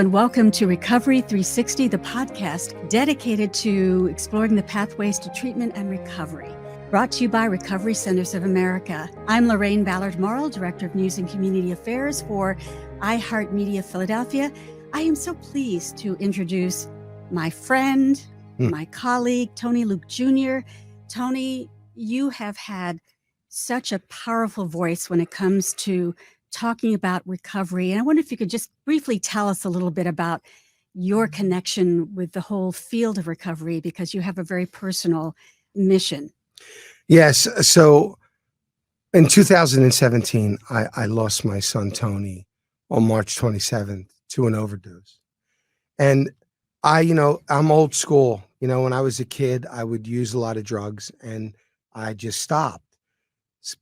and welcome to Recovery 360, the podcast dedicated to exploring the pathways to treatment and recovery. Brought to you by Recovery Centers of America. I'm Lorraine Ballard Morrill, Director of News and Community Affairs for iHeartMedia Philadelphia. I am so pleased to introduce my friend, my colleague, Tony Luke Jr. Tony, you have had such a powerful voice when it comes to talking about recovery. And I wonder if you could just briefly tell us a little bit about your connection with the whole field of recovery, because you have a very personal mission. Yes. So in 2017, I lost my son, Tony, on March 27th to an overdose. And I'm old school. When I was a kid, I would use a lot of drugs and I just stopped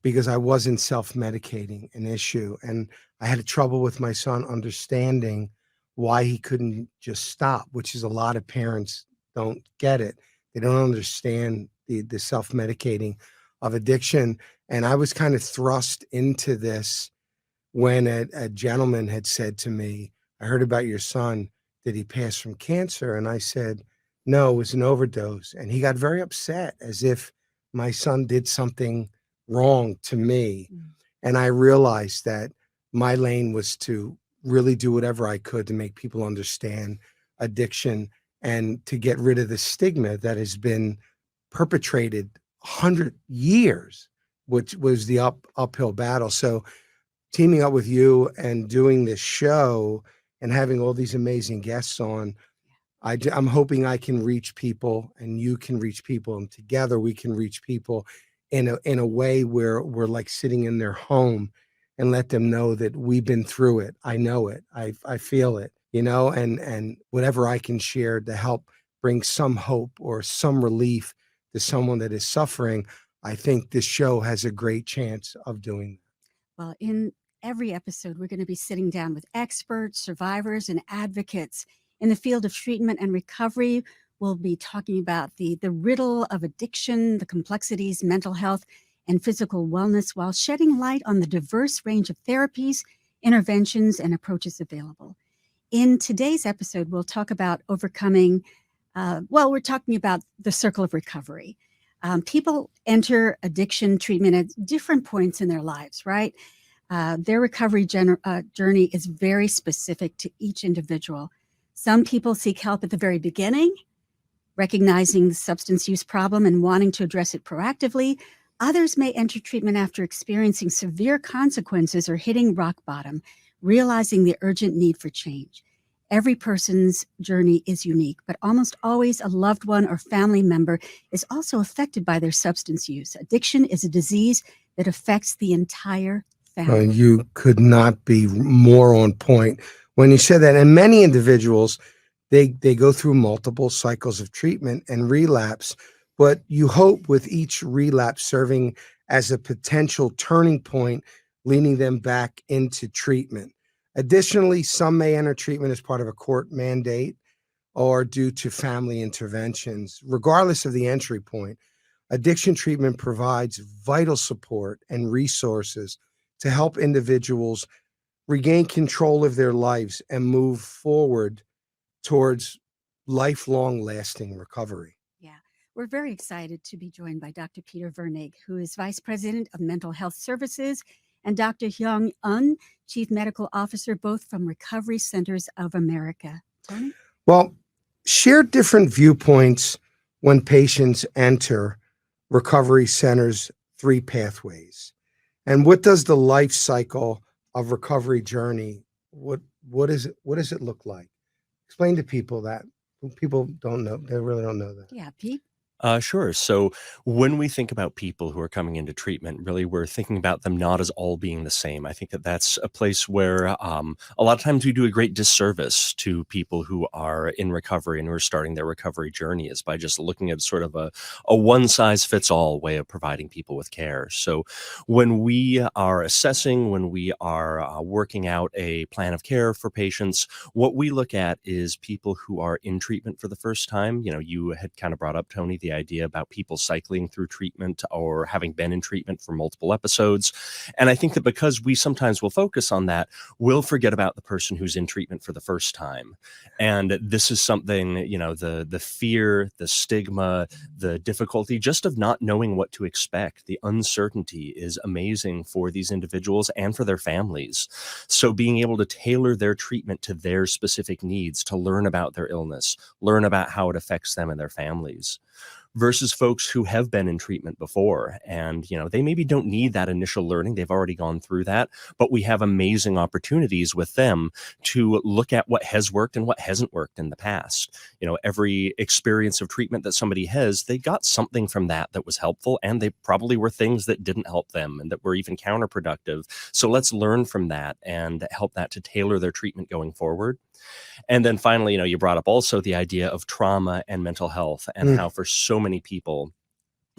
because I wasn't self-medicating an issue. And I had trouble with my son understanding why he couldn't just stop, which is a lot of parents don't get it. They don't understand the self-medicating of addiction. And I was kind of thrust into this when a gentleman had said to me, I heard about your son. Did he pass from cancer? And I said, no, it was an overdose. And he got very upset, as if my son did something wrong to me. And I realized that my lane was to really do whatever I could to make people understand addiction and to get rid of the stigma that has been perpetrated 100 years, which was the uphill battle. So teaming up with you and doing this show and having all these amazing guests on, I'm hoping I can reach people and you can reach people, and together we can reach people in a way where we're like sitting in their home and let them know that we've been through it. I know it. I feel it, and whatever I can share to help bring some hope or some relief to someone that is suffering, I think this show has a great chance of doing that. Well, in every episode, we're going to be sitting down with experts, survivors, and advocates in the field of treatment and recovery. We'll be talking about the riddle of addiction, the complexities, mental health, and physical wellness, while shedding light on the diverse range of therapies, interventions, and approaches available. In today's episode, we'll talk about overcoming, we're talking about the circle of recovery. People enter addiction treatment at different points in their lives, right? Their recovery journey is very specific to each individual. Some people seek help at the very beginning, recognizing the substance use problem and wanting to address it proactively. Others may enter treatment after experiencing severe consequences or hitting rock bottom, realizing the urgent need for change. Every person's journey is unique, but almost always a loved one or family member is also affected by their substance use. Addiction is a disease that affects the entire family. You could not be more on point when you said that. And many individuals, they go through multiple cycles of treatment and relapse, but you hope with each relapse serving as a potential turning point, leading them back into treatment. Additionally, some may enter treatment as part of a court mandate or due to family interventions. Regardless of the entry point, addiction treatment provides vital support and resources to help individuals regain control of their lives and move forward towards lifelong lasting recovery. Yeah, we're very excited to be joined by Dr. Peter Vernig, who is Vice President of Mental Health Services, and Dr. Hyung Un, Chief Medical Officer, both from Recovery Centers of America. Tony? Well, share different viewpoints when patients enter Recovery Centers' 3 pathways. And what does the life cycle of recovery journey, what does it look like? Explain to people that. People don't know. They really don't know that. Yeah, Pete? Sure. So when we think about people who are coming into treatment, really, we're thinking about them not as all being the same. I think that that's a place where a lot of times we do a great disservice to people who are in recovery and who are starting their recovery journey, is by just looking at sort of a one-size-fits-all way of providing people with care. So when we are assessing, when we are working out a plan of care for patients, what we look at is people who are in treatment for the first time. You had kind of brought up, Tony, the the idea about people cycling through treatment or having been in treatment for multiple episodes. And I think that because we sometimes will focus on that, we'll forget about the person who's in treatment for the first time. And this is something, the fear, the stigma, the difficulty just of not knowing what to expect. The uncertainty is amazing for these individuals and for their families. So being able to tailor their treatment to their specific needs, to learn about their illness, learn about how it affects them and their families, versus folks who have been in treatment before. And, they maybe don't need that initial learning. They've already gone through that, but we have amazing opportunities with them to look at what has worked and what hasn't worked in the past. Every experience of treatment that somebody has, they got something from that was helpful, and they probably were things that didn't help them and that were even counterproductive. So let's learn from that and help that to tailor their treatment going forward. And then finally, you brought up also the idea of trauma and mental health, and how for so many people,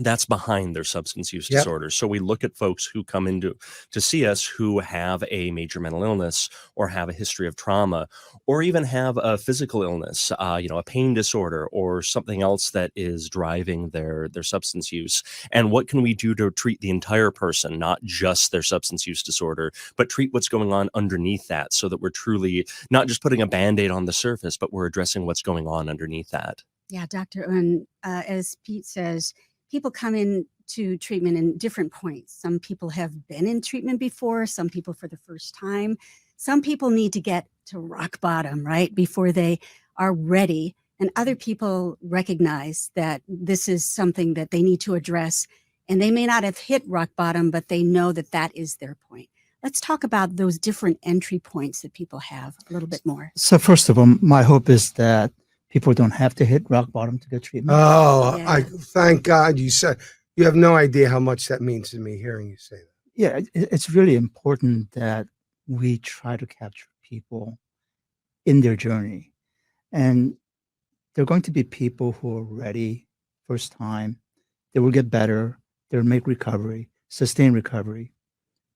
that's behind their substance use disorders. So we look at folks who come in to see us who have a major mental illness or have a history of trauma, or even have a physical illness, a pain disorder or something else that is driving their substance use. And what can we do to treat the entire person, not just their substance use disorder, but treat what's going on underneath that, so that we're truly not just putting a Band-Aid on the surface, but we're addressing what's going on underneath that. Yeah, Dr. Un, as Pete says, people come into treatment in different points. Some people have been in treatment before, some people for the first time. Some people need to get to rock bottom, right, before they are ready. And other people recognize that this is something that they need to address. And they may not have hit rock bottom, but they know that that is their point. Let's talk about those different entry points that people have a little bit more. So first of all, my hope is that people don't have to hit rock bottom to get treatment. Oh, Yeah. I thank God you said. You have no idea how much that means to me hearing you say that. Yeah, it's really important that we try to capture people in their journey. And there are going to be people who are ready first time. They will get better. They'll make recovery, sustain recovery,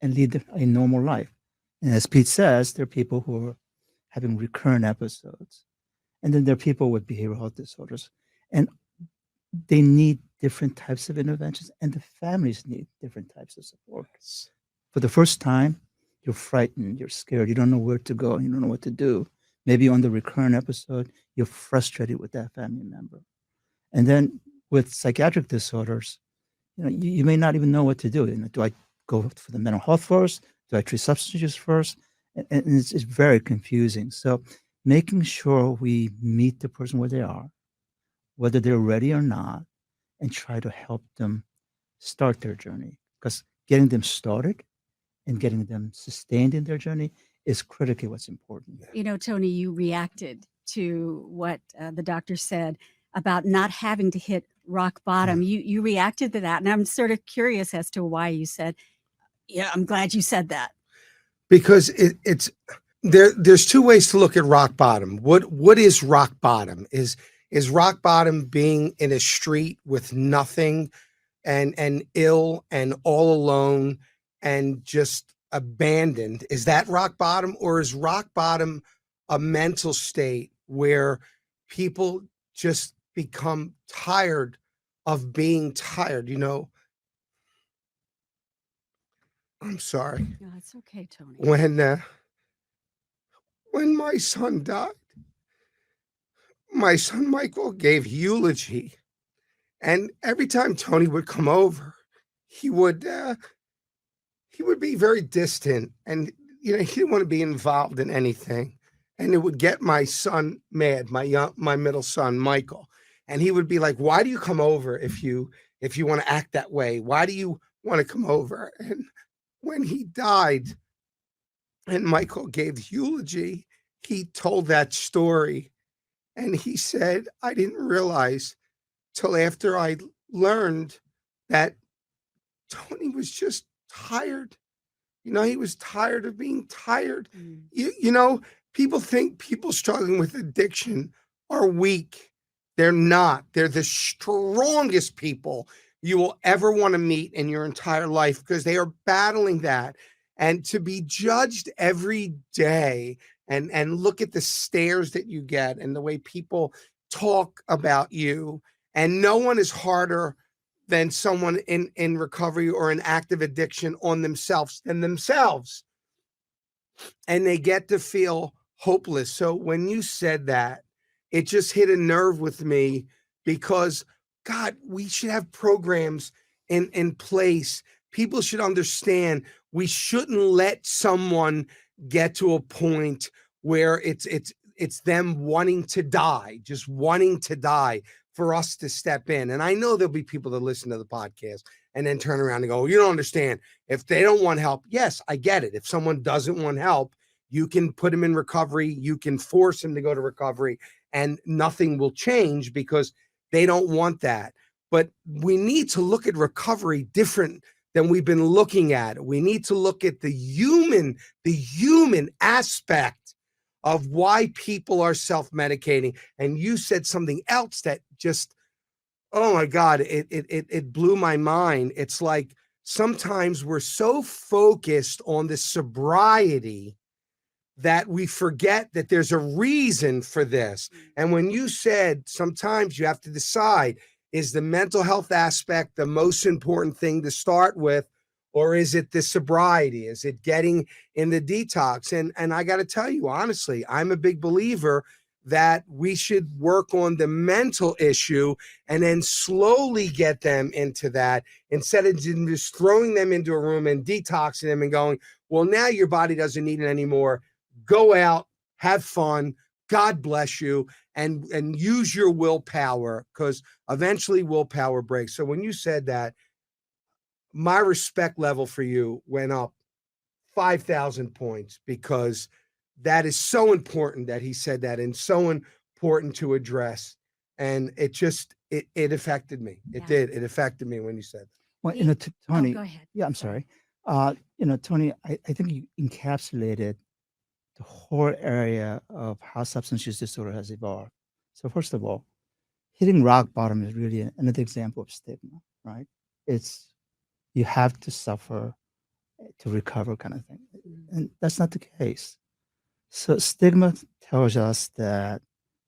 and lead a normal life. And as Pete says, there are people who are having recurrent episodes. And then there are people with behavioral health disorders. And they need different types of interventions, and the families need different types of support. For the first time, you're frightened, you're scared, you don't know where to go, you don't know what to do. Maybe on the recurrent episode, you're frustrated with that family member. And then with psychiatric disorders, you may not even know what to do. Do I go for the mental health first? Do I treat substance use first? And it's very confusing. So making sure we meet the person where they are, whether they're ready or not, and try to help them start their journey. Because getting them started and getting them sustained in their journey is critically what's important. Tony, you reacted to what the doctor said about not having to hit rock bottom. You reacted to that, and I'm sort of curious as to why you said, yeah, I'm glad you said that. Because it's there's two ways to look at rock bottom. What is rock bottom? Is rock bottom being in a street with nothing and ill and all alone and just abandoned? Is that rock bottom? Or is rock bottom a mental state where people just become tired of being tired? I'm sorry. No, it's okay, Tony. When my son died, my son Michael gave eulogy, and every time Tony would come over, he would be very distant, and he didn't want to be involved in anything, and it would get my son mad, my middle son Michael, and he would be like, "Why do you come over if you want to act that way? Why do you want to come over?" And when he died, and Michael gave the eulogy, he told that story. And he said, I didn't realize till after I learned that Tony was just tired. He was tired of being tired. People think people struggling with addiction are weak. They're not. They're the strongest people you will ever want to meet in your entire life, because they are battling that. And to be judged every day and look at the stares that you get and the way people talk about you And no one is harder than someone in recovery or in active addiction on themselves than themselves. And they get to feel hopeless. So when you said that, it just hit a nerve with me, because God, we should have programs in place. People should understand we shouldn't let someone get to a point where it's them wanting to die, just wanting to die, for us to step in. And I know there'll be people that listen to the podcast and then turn around and go, you don't understand. If they don't want help, yes, I get it. If someone doesn't want help, you can put them in recovery. You can force them to go to recovery, and nothing will change because they don't want that. But we need to look at recovery different than we've been looking at it. We need to look at the human aspect of why people are self-medicating. And you said something else that just, oh my God, it blew my mind. It's like sometimes we're so focused on the sobriety that we forget that there's a reason for this. And when you said sometimes you have to decide, is the mental health aspect the most important thing to start with, or is it the sobriety? Is it getting in the detox? And I got to tell you, honestly, I'm a big believer that we should work on the mental issue and then slowly get them into that, instead of just throwing them into a room and detoxing them and going, well, now your body doesn't need it anymore. Go out, have fun. God bless you, and use your willpower, because eventually willpower breaks. So when you said that, my respect level for you went up 5,000 points, because that is so important that he said that, and so important to address. And it affected me. It Yeah. did. It affected me when you said that. Well, Pete? Tony, go ahead. yeah, I'm sorry. Tony, I think you encapsulated the whole area of how substance use disorder has evolved. So first of all, hitting rock bottom is really another example of stigma, right? It's, you have to suffer to recover, kind of thing. And that's not the case. So stigma tells us that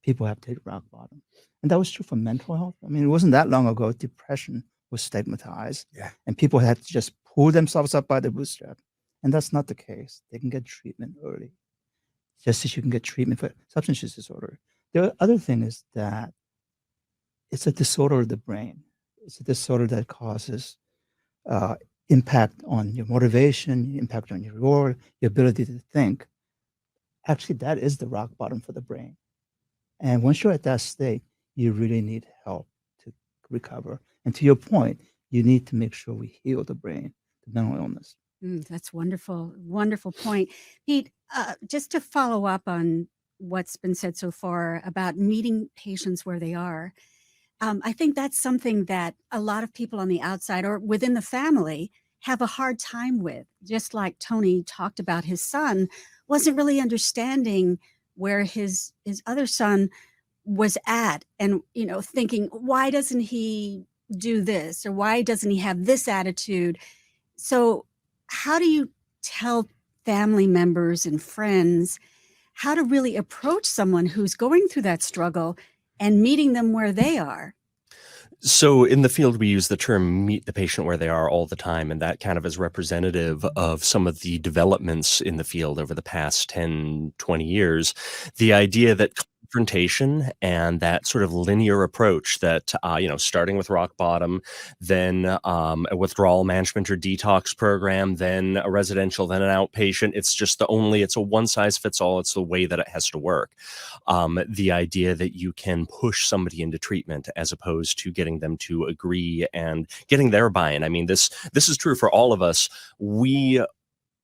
people have to hit rock bottom. And that was true for mental health. I mean, it wasn't that long ago, depression was stigmatized. Yeah. And people had to just pull themselves up by the bootstrap. And that's not the case. They can get treatment early, just as you can get treatment for substance use disorder. The other thing is that it's a disorder of the brain. It's a disorder that causes impact on your motivation, impact on your reward, your ability to think. Actually, that is the rock bottom for the brain. And once you're at that state, you really need help to recover. And to your point, you need to make sure we heal the brain, the mental illness. That's wonderful. Wonderful point. Pete, just to follow up on what's been said so far about meeting patients where they are, I think that's something that a lot of people on the outside or within the family have a hard time with. Just like Tony talked about, his son wasn't really understanding where his other son was at, and thinking, why doesn't he do this, or why doesn't he have this attitude? So how do you tell family members and friends how to really approach someone who's going through that struggle and meeting them where they are? So in the field, we use the term meet the patient where they are all the time, and that kind of is representative of some of the developments in the field over the past 10, 20 years. The idea that confrontation and that sort of linear approach that, starting with rock bottom, then a withdrawal management or detox program, then a residential, then an outpatient. It's a one size fits all. It's the way that it has to work. The idea that you can push somebody into treatment as opposed to getting them to agree and getting their buy-in. I mean, this is true for all of us. We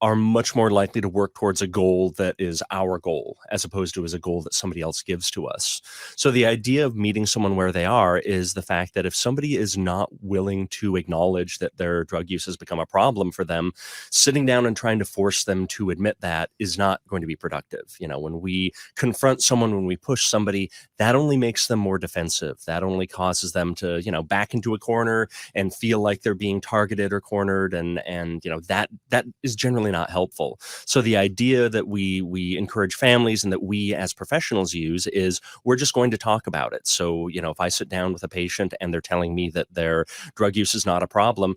are much more likely to work towards a goal that is our goal as opposed to as a goal that somebody else gives to us. So the idea of meeting someone where they are is the fact that if somebody is not willing to acknowledge that their drug use has become a problem for them, sitting down and trying to force them to admit that is not going to be productive. When we confront someone, when we push somebody, that only makes them more defensive. That only causes them to, back into a corner and feel like they're being targeted or cornered. And that is generally really not helpful. So the idea that we encourage families and that we as professionals use is we're just going to talk about it. So, if I sit down with a patient and they're telling me that their drug use is not a problem,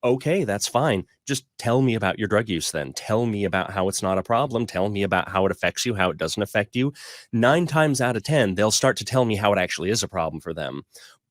okay, that's fine. Just tell me about your drug use then. Tell me about how it's not a problem. Tell me about how it affects you, how it doesn't affect you. 9 times out of 10, they'll start to tell me how it actually is a problem for them.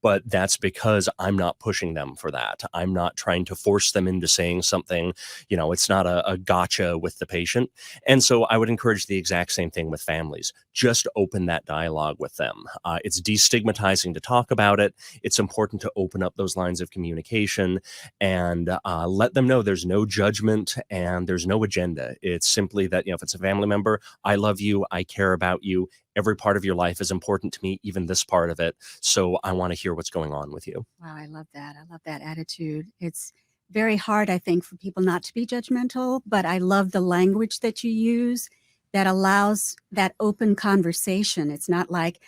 But that's because I'm not pushing them for that. I'm not trying to force them into saying something. It's not a gotcha with the patient. And so I would encourage the exact same thing with families. Just open that dialogue with them. It's destigmatizing to talk about it. It's important to open up those lines of communication and let them know there's no judgment and there's no agenda. It's simply that, if it's a family member, I love you, I care about you. Every part of your life is important to me, even this part of it. So I want to hear what's going on with you. Wow, I love that. I love that attitude. It's very hard, I think, for people not to be judgmental, but I love the language that you use that allows that open conversation. It's not like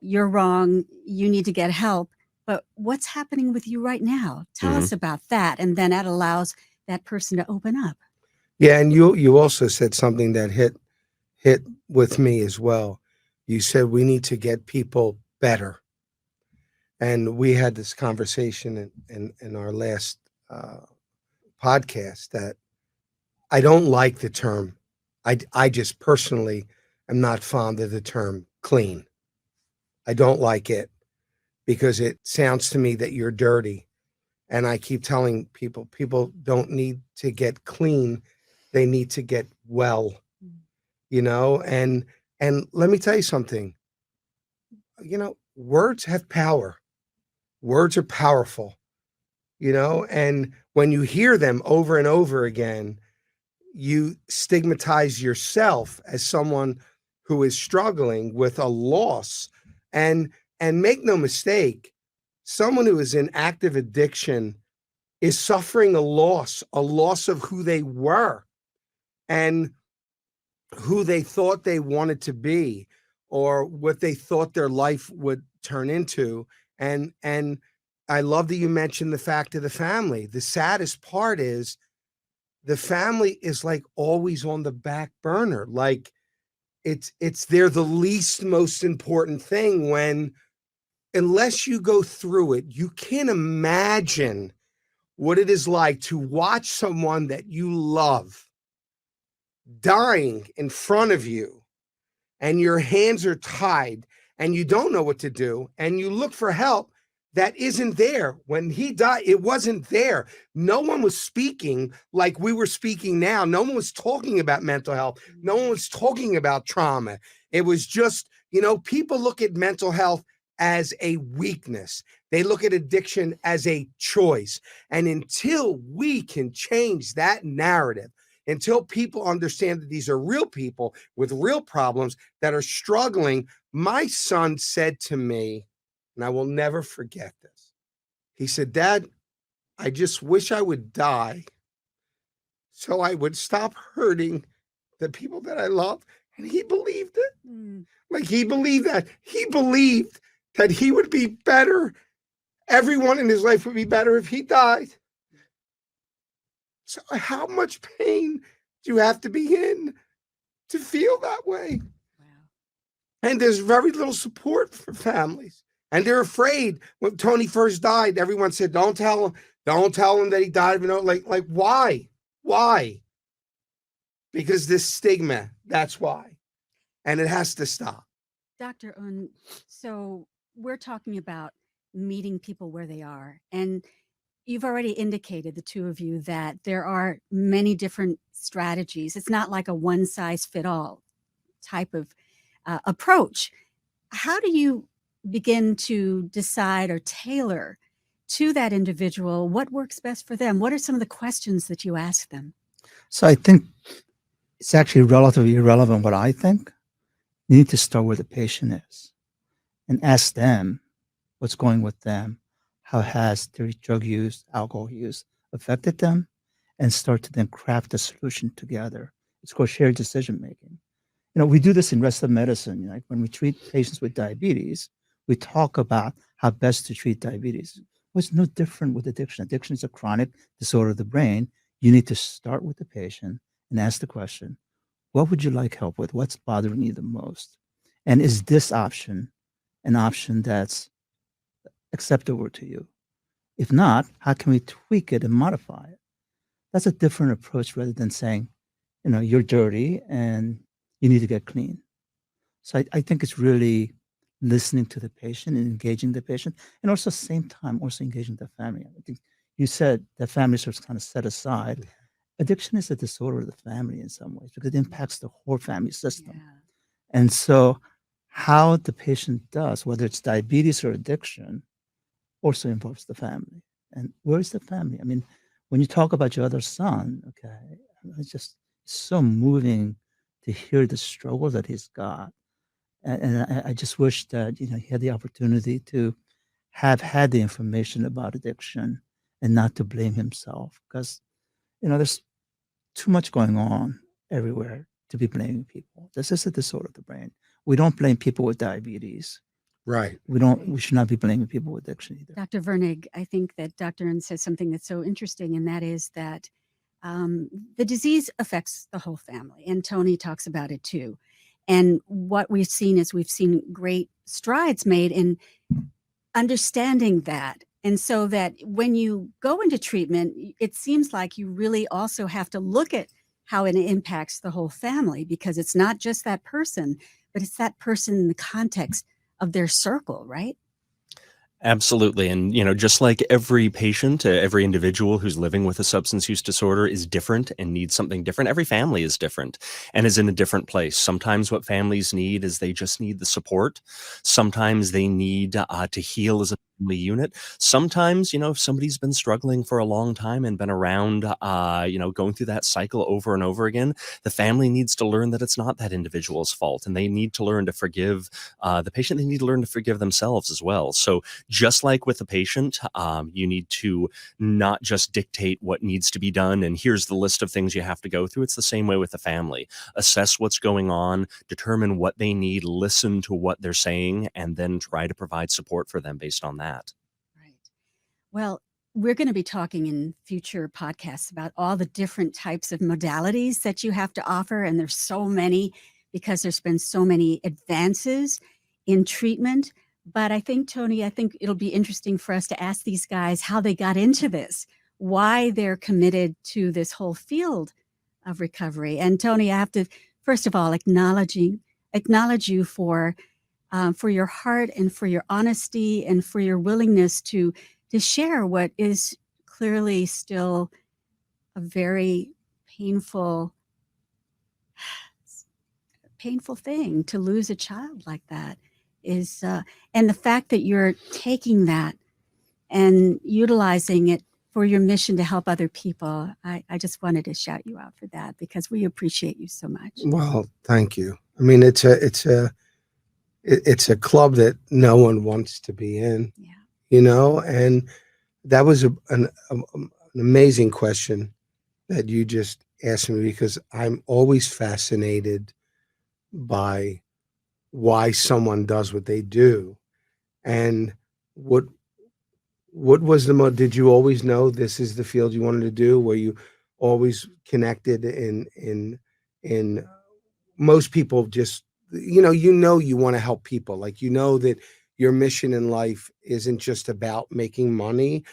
you're wrong, you need to get help, but what's happening with you right now? Tell us about that. And then that allows that person to open up. Yeah, and you also said something that hit with me as well. You said we need to get people better. And we had this conversation in our last podcast that I don't like the term. I just personally am not fond of the term clean. I don't like it because it sounds to me that you're dirty. And I keep telling people don't need to get clean. They need to get well, and let me tell you something, words have power. Words are powerful, and when you hear them over and over again, you stigmatize yourself as someone who is struggling with a loss. And make no mistake, someone who is in active addiction is suffering a loss of who they were and who they thought they wanted to be or what they thought their life would turn into. And I love that you mentioned the fact of the family. The saddest part is the family is like always on the back burner. Like they're the least most important thing when, unless you go through it, you can't imagine what it is like to watch someone that you love dying in front of you and your hands are tied and you don't know what to do and you look for help that isn't there. When he died, it wasn't there. No one was speaking like we were speaking now. No one was talking about mental health. No one was talking about trauma. It was just, people look at mental health as a weakness. They look at addiction as a choice. And until we can change that narrative, until people understand that these are real people with real problems that are struggling. My son said to me, and I will never forget this. He said, "Dad, I just wish I would die so I would stop hurting the people that I love." And he believed it. Like he believed that. He believed that he would be better. Everyone in his life would be better if he died. So how much pain do you have to be in to feel that way? Wow. And there's very little support for families. And they're afraid. When Tony first died, everyone said, don't tell him that he died. Like why? Why? Because this stigma, that's why. And it has to stop. Dr. Un, so we're talking about meeting people where they are. And you've already indicated, the two of you, that there are many different strategies. It's not like a one-size-fit-all type of approach. How do you begin to decide or tailor to that individual what works best for them? What are some of the questions that you ask them? So I think it's actually relatively irrelevant what I think. You need to start where the patient is and ask them what's going with them. How has their drug use, alcohol use affected them? And start to then craft a solution together. It's called shared decision making. We do this in rest of medicine. Like when we treat patients with diabetes, we talk about how best to treat diabetes. Well, it's no different with addiction. Addiction is a chronic disorder of the brain. You need to start with the patient and ask the question, what would you like help with? What's bothering you the most? And is this option an option that's acceptable to you? If not, how can we tweak it and modify it? That's a different approach rather than saying, you're dirty and you need to get clean. So I think it's really listening to the patient and engaging the patient, and also at the same time also engaging the family. I think you said that families are kind of set aside. Addiction is a disorder of the family in some ways because it impacts the whole family system. Yeah. And so how the patient does, whether it's diabetes or addiction, also involves the family. And where is the family? I mean, when you talk about your other son, okay, it's just so moving to hear the struggle that he's got. And I just wish that, he had the opportunity to have had the information about addiction and not to blame himself because, there's too much going on everywhere to be blaming people. This is a disorder of the brain. We don't blame people with diabetes. Right. We should not be blaming people with addiction either. Dr. Vernig, I think that Dr. N says something that's so interesting, and that is that the disease affects the whole family. And Tony talks about it too. And what we've seen is we've seen great strides made in understanding that. And so that when you go into treatment, it seems like you really also have to look at how it impacts the whole family, because it's not just that person, but it's that person in the context of their circle, right? Absolutely. And, just like every patient, every individual who's living with a substance use disorder is different and needs something different, every family is different and is in a different place. Sometimes what families need is they just need the support. Sometimes they need to heal as a family unit. Sometimes, if somebody's been struggling for a long time and been around, going through that cycle over and over again, the family needs to learn that it's not that individual's fault, and they need to learn to forgive the patient. They need to learn to forgive themselves as well. So just like with the patient, you need to not just dictate what needs to be done and here's the list of things you have to go through. It's the same way with the family. Assess what's going on, determine what they need, listen to what they're saying, and then try to provide support for them based on that. Right. Well, we're going to be talking in future podcasts about all the different types of modalities that you have to offer. And there's so many because there's been so many advances in treatment. But I think, Tony, it'll be interesting for us to ask these guys how they got into this, why they're committed to this whole field of recovery. And Tony, I have to, first of all, acknowledge you for your heart and for your honesty and for your willingness to share what is clearly still a very painful thing to lose a child like that. Is and the fact that you're taking that and utilizing it for your mission to help other people, I just wanted to shout you out for that because we appreciate you so much. Well, thank you. I mean, it's a club that no one wants to be in. Yeah. And that was an amazing question that you just asked me, because I'm always fascinated by why someone does what they do. And what was did you always know this is the field you wanted to do? Were you always connected in most people just, you want to help people, like, that your mission in life isn't just about making money.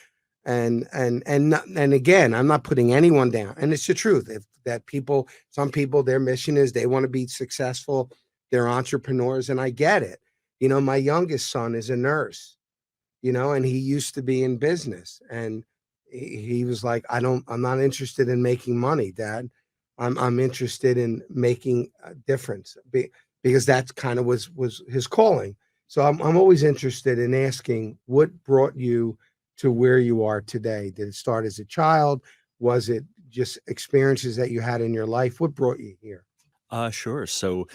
And again, I'm not putting anyone down. And it's the truth. Some people, their mission is they want to be successful. They're entrepreneurs, and I get it. My youngest son is a nurse, and he used to be in business, and he was like, I'm not interested in making money, Dad. I'm interested in making a difference, because that's kind of was his calling. So I'm always interested in asking, what brought you to where you are today? Did it start as a child? Was it just experiences that you had in your life? What brought you here? Sure. So,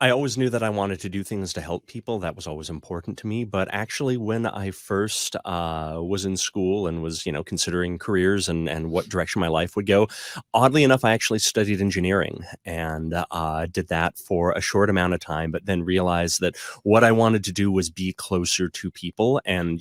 I always knew that I wanted to do things to help people. That was always important to me. But actually, when I first was in school and was, considering careers and what direction my life would go, oddly enough, I actually studied engineering and did that for a short amount of time. But then realized that what I wanted to do was be closer to people. And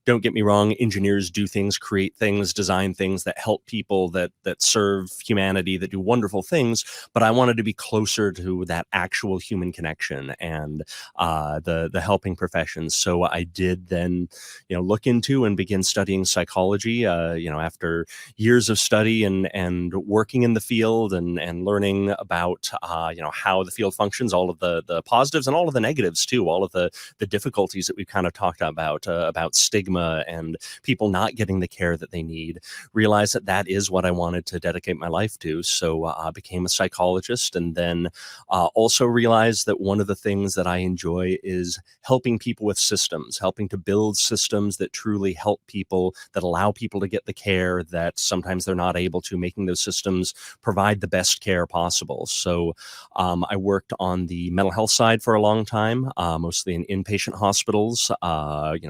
don't get me wrong, engineers do things, create things, design things that help people, that serve humanity, that do wonderful things. But I wanted to be closer to that actual human connection and the helping professions. So I did then, look into and begin studying psychology. After years of study and working in the field and learning about how the field functions, all of the positives and all of the negatives too, all of the difficulties that we've kind of talked about stigma and people not getting the care that they need. Realized that is what I wanted to dedicate my life to. So I became a psychologist, and then also realized that one of the things that I enjoy is helping people with systems, helping to build systems that truly help people, that allow people to get the care that sometimes they're not able to, making those systems provide the best care possible. So I worked on the mental health side for a long time, mostly in inpatient hospitals,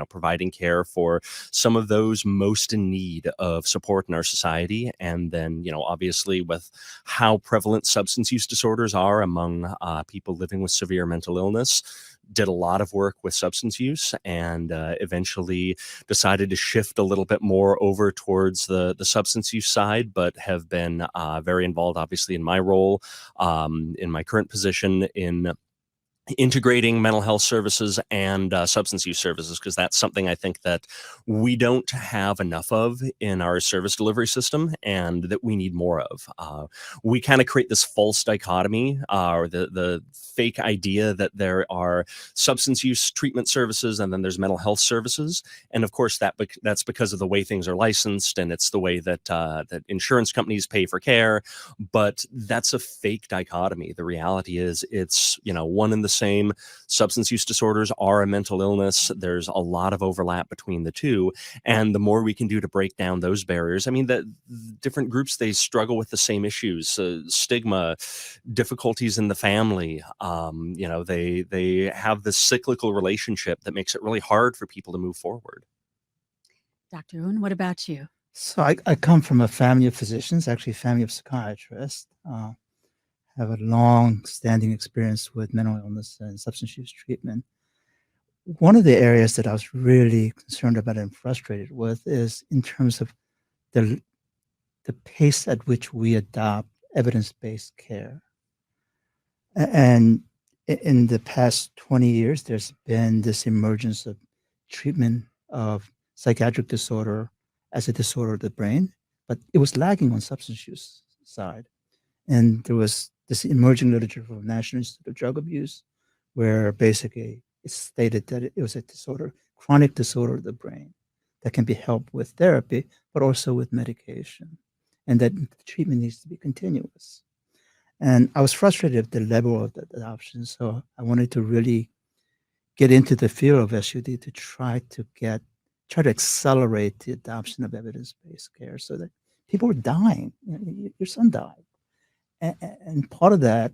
providing care for some of those most in need of support in our society. And then, obviously with how prevalent substance use disorders are among people living with severe mental illness, did a lot of work with substance use and eventually decided to shift a little bit more over towards the substance use side, but have been very involved, obviously, in my role, in my current position in integrating mental health services and substance use services, because that's something I think that we don't have enough of in our service delivery system and that we need more of. We kind of create this false dichotomy or the fake idea that there are substance use treatment services and then there's mental health services. And of course, that's because of the way things are licensed, and it's the way that that insurance companies pay for care. But that's a fake dichotomy. The reality is it's, one and the same. Substance use disorders are a mental illness. There's a lot of overlap between the two. And the more we can do to break down those barriers, I mean, the different groups, they struggle with the same issues, stigma, difficulties in the family. They have this cyclical relationship that makes it really hard for people to move forward. Dr. Owen, what about you? So I come from a family of physicians, actually a family of psychiatrists. Have a long-standing experience with mental illness and substance use treatment. One of the areas that I was really concerned about and frustrated with is in terms of the pace at which we adopt evidence-based care. And in the past 20 years, there's been this emergence of treatment of psychiatric disorder as a disorder of the brain, but it was lagging on substance use side. And there was this emerging literature from National Institute of Drug Abuse, where basically it stated that it was a disorder, chronic disorder of the brain that can be helped with therapy, but also with medication, and that the treatment needs to be continuous. And I was frustrated at the level of the adoption, so I wanted to really get into the field of SUD to try to accelerate the adoption of evidence-based care so that people were dying. Your son died. And part of that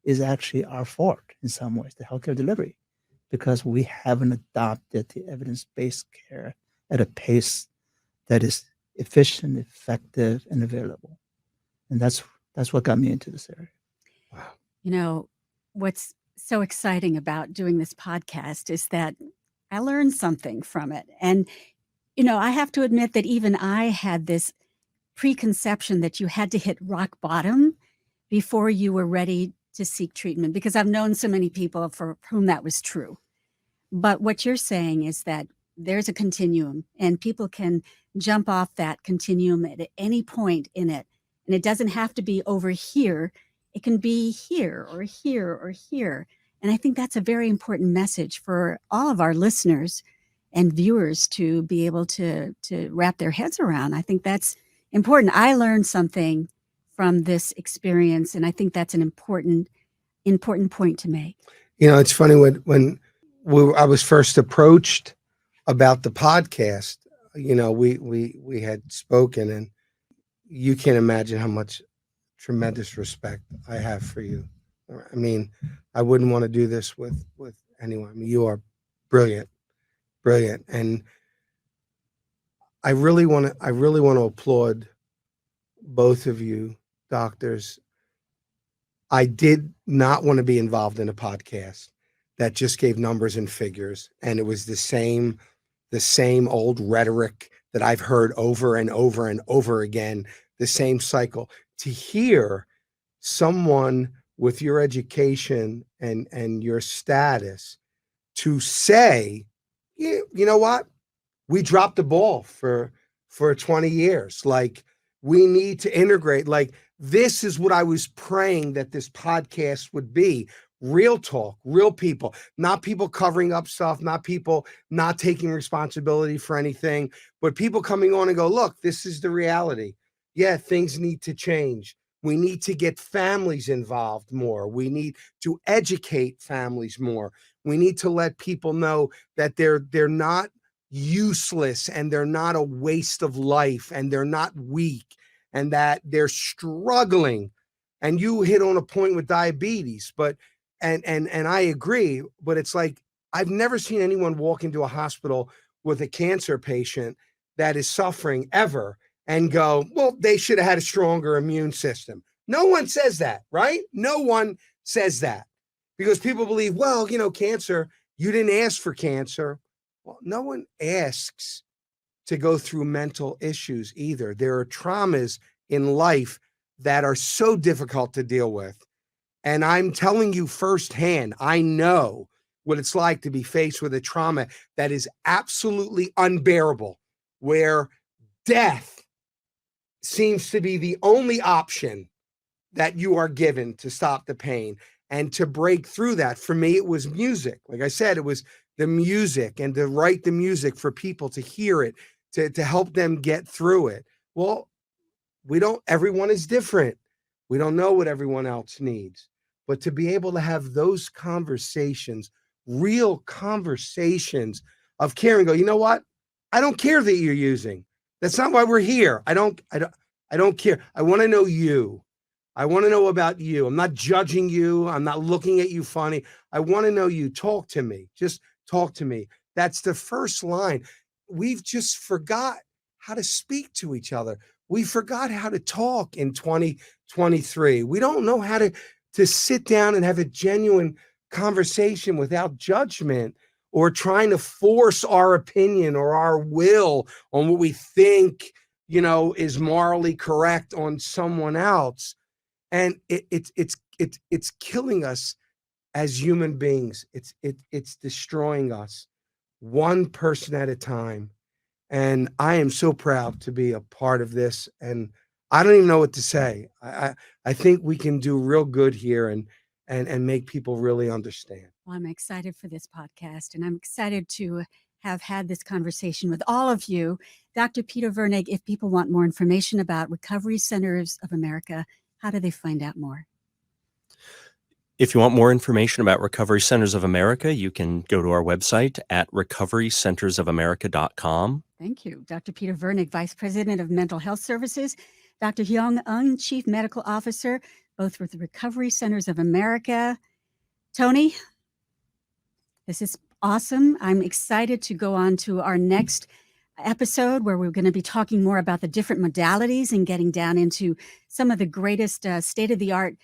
is actually our fault in some ways, the healthcare delivery, because we haven't adopted the evidence-based care at a pace that is efficient, effective, and available. And that's what got me into this area. Wow. What's so exciting about doing this podcast is that I learned something from it. And, I have to admit that even I had this preconception that you had to hit rock bottom before you were ready to seek treatment, because I've known so many people for whom that was true. But what you're saying is that there's a continuum and people can jump off that continuum at any point in it. And it doesn't have to be over here. It can be here or here or here. And I think that's a very important message for all of our listeners and viewers to be able to wrap their heads around. I think that's important. I learned something from this experience, and I think that's an important point to make. It's funny when I was first approached about the podcast, we had spoken, and you can't imagine how much tremendous respect I have for you, I mean, I wouldn't want to do this with anyone. I mean, you are brilliant, brilliant, and I really want to applaud both of you, doctors. I did not want to be involved in a podcast that just gave numbers and figures, and it was the same old rhetoric that I've heard over and over and over again, the same cycle. To hear someone with your education and your status to say, you know what? We dropped the ball for 20 years. Like, we need to integrate. Like, this is what I was praying that this podcast would be. Real talk, real people, not people covering up stuff, not people not taking responsibility for anything, but people coming on and go, look, this is the reality. Yeah, things need to change. We need to get families involved more. We need to educate families more. We need to let people know that they're not useless, and they're not a waste of life, and they're not weak, and that they're struggling. And you hit on a point with diabetes, but and I agree, but it's like, I've never seen anyone walk into a hospital with a cancer patient that is suffering ever and go, well, they should have had a stronger immune system. No one says that, right? No one says that, because people believe, well, cancer, you didn't ask for cancer. Well, no one asks to go through mental issues either. There are traumas in life that are so difficult to deal with. And I'm telling you firsthand, I know what it's like to be faced with a trauma that is absolutely unbearable, where death seems to be the only option that you are given to stop the pain. And to break through that, for me, it was music. Like I said, it was the music, and to write the music for people to hear it, to help them get through it. Well, everyone is different. We don't know what everyone else needs. But to be able to have those conversations, real conversations of care, and go, you know what? I don't care that you're using. That's not why we're here. I don't care. I want to know you. I want to know about you. I'm not judging you. I'm not looking at you funny. I want to know you. Talk to me. Just talk to me. That's the first line. We've just forgot how to speak to each other. We forgot how to talk in 2023. We don't know how to sit down and have a genuine conversation without judgment, or trying to force our opinion or our will on what we think, is morally correct on someone else. And it's killing us as human beings. It's destroying us one person at a time. And I am so proud to be a part of this. And I don't even know what to say. I think we can do real good here and make people really understand. Well, I'm excited for this podcast, and I'm excited to have had this conversation with all of you. Dr. Peter Vernig, if people want more information about Recovery Centers of America, how do they find out more? If you want more information about Recovery Centers of America, you can go to our website at recoverycentersofamerica.com. Thank you. Dr. Peter Vernig, Vice President of Mental Health Services. Dr. Hyung Eun, Chief Medical Officer, both with the Recovery Centers of America. Tony, this is awesome. I'm excited to go on to our next episode, where we're going to be talking more about the different modalities and getting down into some of the greatest state-of-the-art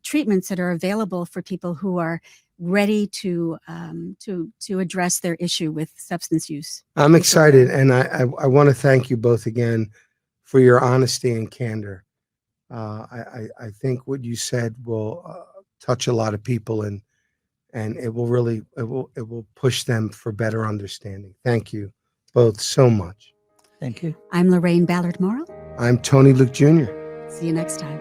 treatments that are available for people who are ready to address their issue with substance use. I'm excited, and I want to thank you both again for your honesty and candor. I think what you said will touch a lot of people, and it will really it will push them for better understanding. Thank you both so much. Thank you. I'm Lorraine Ballard Morrill. I'm Tony Luke Jr. See you next time.